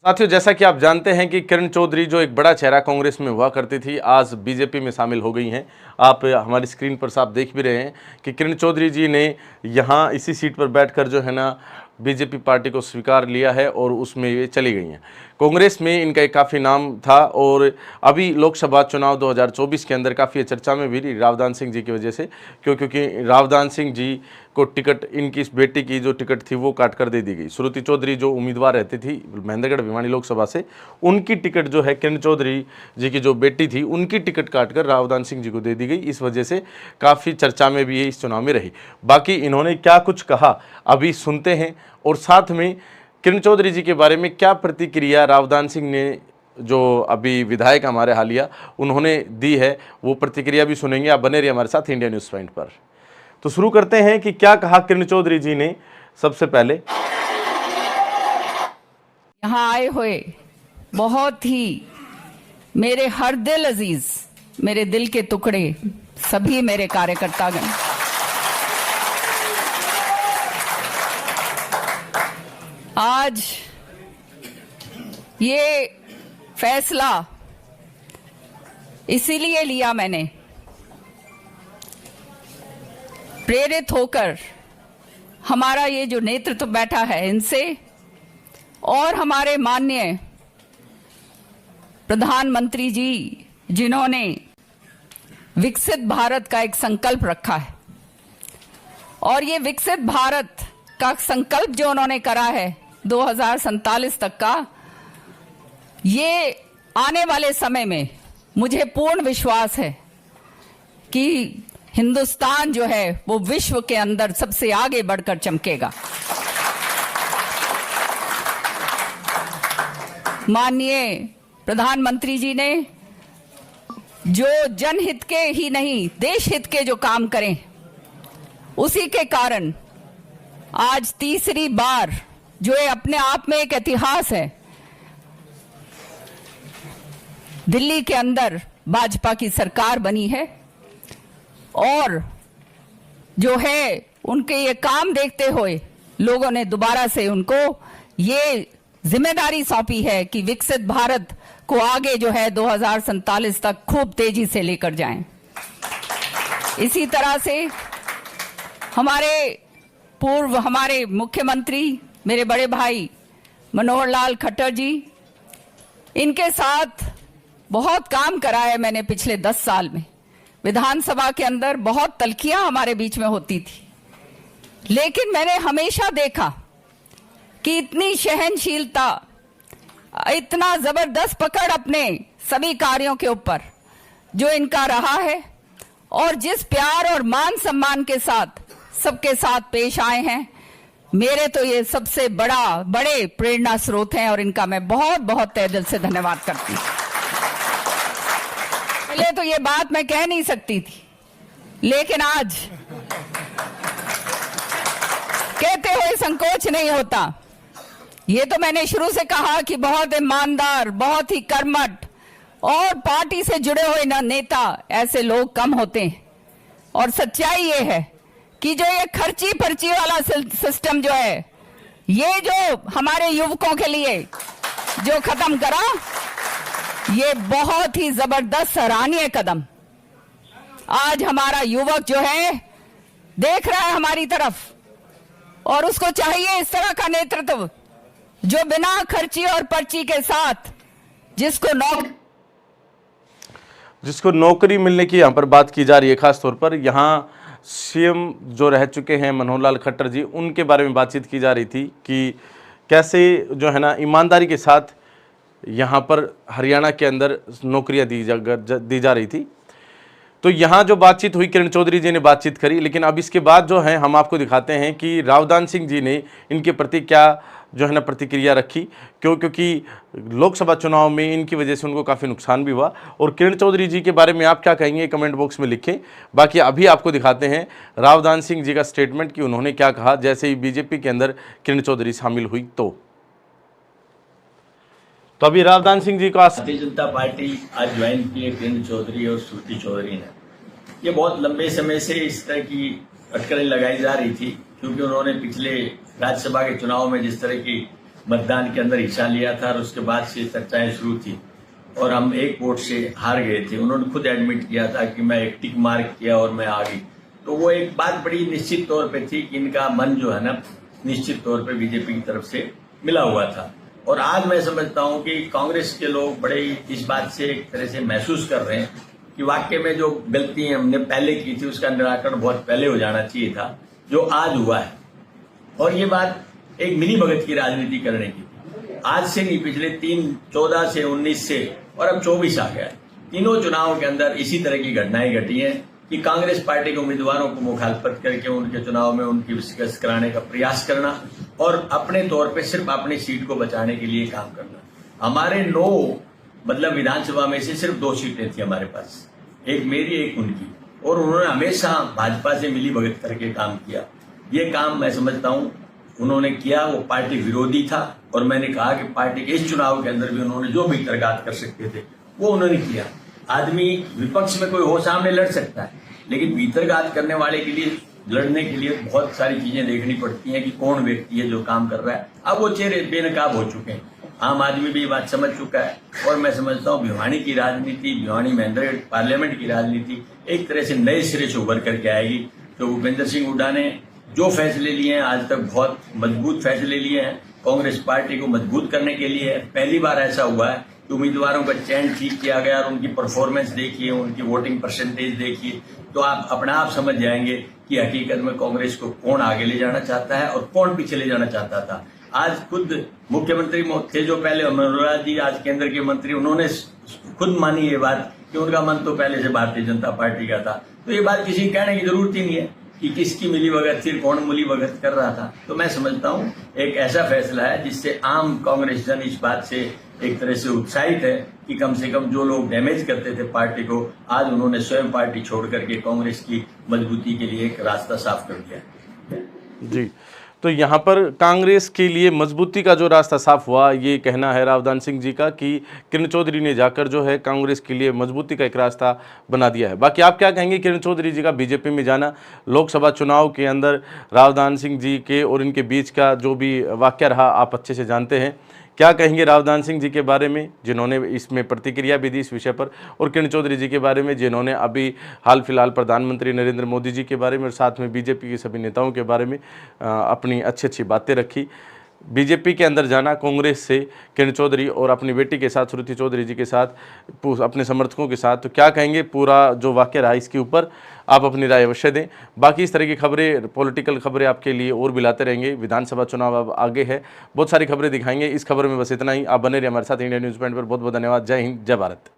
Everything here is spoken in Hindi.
साथियों, जैसा कि आप जानते हैं कि किरण चौधरी जो एक बड़ा चेहरा कांग्रेस में हुआ करती थी, आज बीजेपी में शामिल हो गई हैं। आप हमारी स्क्रीन पर साफ देख भी रहे हैं कि किरण चौधरी जी ने यहाँ इसी सीट पर बैठकर जो है ना बीजेपी पार्टी को स्वीकार लिया है और उसमें ये चली गई हैं। कांग्रेस में इनका एक काफ़ी नाम था और अभी लोकसभा चुनाव 2024 के अंदर काफ़ी चर्चा में भी रही रावदान सिंह जी की वजह से, क्योंकि रावदान सिंह जी को टिकट, इनकी इस बेटी की जो टिकट थी वो काट कर दे दी गई। श्रुति चौधरी जो उम्मीदवार रहती थी महेंद्रगढ़ भिवानी लोकसभा से, उनकी टिकट जो है किरण चौधरी जी की जो बेटी थी उनकी टिकट काट कर रावदान सिंह जी को दे दी गई। इस वजह से काफ़ी चर्चा में भी ये इस चुनाव में रही। बाकी इन्होंने क्या कुछ कहा अभी सुनते हैं, और साथ में किरण चौधरी जी के बारे में क्या प्रतिक्रिया रावदान सिंह ने, जो अभी विधायक हमारे हालिया, उन्होंने दी है, वो प्रतिक्रिया भी सुनेंगे। आप बने रहिए हमारे साथ इंडिया न्यूज़ पॉइंट पर। तो शुरू करते हैं कि क्या कहा किरण चौधरी जी ने। सबसे पहले यहाँ आए हुए बहुत ही मेरे हर दिल अजीज, मेरे दिल के टुकड़े सभी मेरे कार्यकर्तागण, आज ये फैसला इसीलिए लिया मैंने, प्रेरित होकर हमारा ये जो नेतृत्व बैठा है इनसे, और हमारे माननीय प्रधानमंत्री जी जिन्होंने विकसित भारत का एक संकल्प रखा है, और ये विकसित भारत का संकल्प जो उन्होंने करा है 2047 तक का, ये आने वाले समय में मुझे पूर्ण विश्वास है कि हिंदुस्तान जो है वो विश्व के अंदर सबसे आगे बढ़कर चमकेगा। माननीय प्रधानमंत्री जी ने जो जनहित के ही नहीं देश हित के जो काम करें, उसी के कारण आज तीसरी बार, जो ये अपने आप में एक इतिहास है, दिल्ली के अंदर भाजपा की सरकार बनी है। और जो है उनके ये काम देखते हुए लोगों ने दोबारा से उनको ये जिम्मेदारी सौंपी है कि विकसित भारत को आगे जो है 2047 तक खूब तेजी से लेकर जाएं। इसी तरह से हमारे मुख्यमंत्री, मेरे बड़े भाई मनोहर लाल खट्टर जी, इनके साथ बहुत काम करा है मैंने पिछले 10 साल में। विधानसभा के अंदर बहुत तल्खियां हमारे बीच में होती थी, लेकिन मैंने हमेशा देखा कि इतनी सहनशीलता, इतना जबरदस्त पकड़ अपने सभी कार्यों के ऊपर जो इनका रहा है, और जिस प्यार और मान सम्मान के साथ सबके साथ पेश आए हैं, मेरे तो ये सबसे बड़े प्रेरणा स्रोत हैं, और इनका मैं बहुत बहुत तहे दिल से धन्यवाद करती हूं। पहले तो ये बात मैं कह नहीं सकती थी, लेकिन आज कहते हुए संकोच नहीं होता। ये तो मैंने शुरू से कहा कि बहुत ईमानदार, बहुत ही कर्मठ और पार्टी से जुड़े हुए नेता, ऐसे लोग कम होते हैं। और सच्चाई ये है कि जो ये खर्ची पर्ची वाला सिस्टम जो है, ये जो हमारे युवकों के लिए जो खत्म करा, ये बहुत ही जबरदस्त सराहनीय कदम। आज हमारा युवक जो है देख रहा है हमारी तरफ, और उसको चाहिए इस तरह का नेतृत्व जो बिना खर्ची और पर्ची के साथ जिसको नौकरी मिलने की यहाँ पर बात की जा रही है। खास तौर पर यहाँ सीएम जो रह चुके हैं मनोहर लाल खट्टर जी, उनके बारे में बातचीत की जा रही थी कि कैसे जो है ना ईमानदारी के साथ यहाँ पर हरियाणा के अंदर नौकरियाँ दी जा रही थी। तो यहाँ जो बातचीत हुई, किरण चौधरी जी ने बातचीत करी, लेकिन अब इसके बाद जो है हम आपको दिखाते हैं कि रावदान सिंह जी ने इनके प्रति क्या जो है ना प्रतिक्रिया रखी, क्योंकि लोकसभा चुनाव में इनकी वजह से उनको काफ़ी नुकसान भी हुआ। और किरण चौधरी जी के बारे में आप क्या कहेंगे कमेंट बॉक्स में लिखें। बाकी अभी आपको दिखाते हैं रावदान सिंह जी का स्टेटमेंट कि उन्होंने क्या कहा जैसे ही बीजेपी के अंदर किरण चौधरी शामिल हुई। तो अभी रावदान सिंह जी को भारतीय जनता पार्टी आज ज्वाइन की है किरण चौधरी और श्रुति चौधरी ने। ये बहुत लंबे समय से इस तरह की अटकलें लगाई जा रही थी, क्योंकि उन्होंने पिछले राज्यसभा के चुनाव में जिस तरह की मतदान के अंदर हिस्सा लिया था और उसके बाद से चर्चाएं शुरू थी और हम एक वोट से हार गए थे। उन्होंने खुद एडमिट किया था कि मैं एक टिक मार्क किया और मैं आ गई। तो वो एक बात बड़ी निश्चित तौर पे थी कि इनका मन जो है ना निश्चित तौर पे बीजेपी की तरफ से मिला हुआ था। और आज मैं समझता हूं कि कांग्रेस के लोग बड़े ही इस बात से एक तरह से महसूस कर रहे हैं कि वाकई में जो गलती हमने पहले की थी उसका निराकरण बहुत पहले हो जाना चाहिए था, जो आज हुआ है। और ये बात एक मिली भगत की राजनीति करने की, आज से नहीं, पिछले 14 से 19 से और अब 24 आ गया। तीनों चुनावों के अंदर इसी तरह की घटनाएं घटी हैं कि कांग्रेस पार्टी के उम्मीदवारों को मुखालफत करके उनके चुनाव में उनकी शिकस्त कराने का प्रयास करना और अपने तौर पे सिर्फ अपनी सीट को बचाने के लिए काम करना। हमारे 9 मतलब विधानसभा में से सिर्फ 2 सीटें थी हमारे पास, एक मेरी एक उनकी, और उन्होंने हमेशा भाजपा से मिली भगत करके काम किया। ये काम मैं समझता हूं उन्होंने किया, वो पार्टी विरोधी था। और मैंने कहा कि पार्टी के इस चुनाव के अंदर भी उन्होंने जो भीतरघात कर सकते थे वो उन्होंने किया। आदमी विपक्ष में कोई हो सामने लड़ सकता है, लेकिन भीतरघात करने वाले के लिए, लड़ने के लिए बहुत सारी चीजें देखनी पड़ती हैं कि कौन व्यक्ति है जो काम कर रहा है। अब वो चेहरे बेनकाब हो चुके हैं, आम आदमी भी ये बात समझ चुका है। और मैं समझता हूँ भिवानी की राजनीति, भिवानी महेंद्रगढ़ पार्लियामेंट की राजनीति एक तरह से नए सिरे से उभर करके आएगी। तो भूपेंद्र सिंह हुड्डा ने जो फैसले लिए हैं आज तक बहुत मजबूत फैसले लिए हैं, कांग्रेस पार्टी को मजबूत करने के लिए। पहली बार ऐसा हुआ है कि उम्मीदवारों का चयन ठीक किया गया और उनकी परफॉर्मेंस देखिए, उनकी वोटिंग परसेंटेज देखिए, तो आप अपना आप समझ जाएंगे कि हकीकत में कांग्रेस को कौन आगे ले जाना चाहता है और कौन पीछे ले जाना चाहता था। आज खुद मुख्यमंत्री थे जो पहले, मनोहर लाल जी आज केंद्र के मंत्री, उन्होंने खुद मानी ये बात कि उनका मन तो पहले से भारतीय जनता पार्टी का था। तो ये बात किसी कहने की जरूरत ही नहीं है कि किसकी मिली भगत थी, कौन मिली भगत कर रहा था। तो मैं समझता हूँ एक ऐसा फैसला है जिससे आम कांग्रेस जन इस बात से एक तरह से उत्साहित है कि कम से कम जो लोग डैमेज करते थे पार्टी को, आज उन्होंने स्वयं पार्टी छोड़ करके कांग्रेस की मजबूती के लिए एक रास्ता साफ कर दिया। जी, तो यहाँ पर कांग्रेस के लिए मजबूती का जो रास्ता साफ हुआ, ये कहना है रावदान सिंह जी का कि किरण चौधरी ने जाकर जो है कांग्रेस के लिए मजबूती का एक रास्ता बना दिया है। बाकी आप क्या कहेंगे किरण चौधरी जी का बीजेपी में जाना, लोकसभा चुनाव के अंदर रावदान सिंह जी के और इनके बीच का जो भी वाकया रहा आप अच्छे से जानते हैं। क्या कहेंगे रावदान सिंह जी के बारे में जिन्होंने इसमें प्रतिक्रिया भी दी इस विषय पर, और किरण चौधरी जी के बारे में जिन्होंने अभी हाल फिलहाल प्रधानमंत्री नरेंद्र मोदी जी के बारे में और साथ में बीजेपी के सभी नेताओं के बारे में अपनी अच्छी अच्छी बातें रखी। बीजेपी के अंदर जाना कांग्रेस से किरण चौधरी और अपनी बेटी के साथ श्रुति चौधरी जी के साथ, अपने समर्थकों के साथ, तो क्या कहेंगे पूरा जो वाकया रहा इसके ऊपर आप अपनी राय अवश्य दें। बाकी इस तरह की खबरें, पॉलिटिकल खबरें आपके लिए और भी लाते रहेंगे। विधानसभा चुनाव अब आगे है, बहुत सारी खबरें दिखाएंगे। इस खबर में बस इतना ही। आप बने रहिए हमारे साथ इंडिया न्यूज़ पॉइंट पर। बहुत बहुत धन्यवाद। जय हिंद, जय भारत।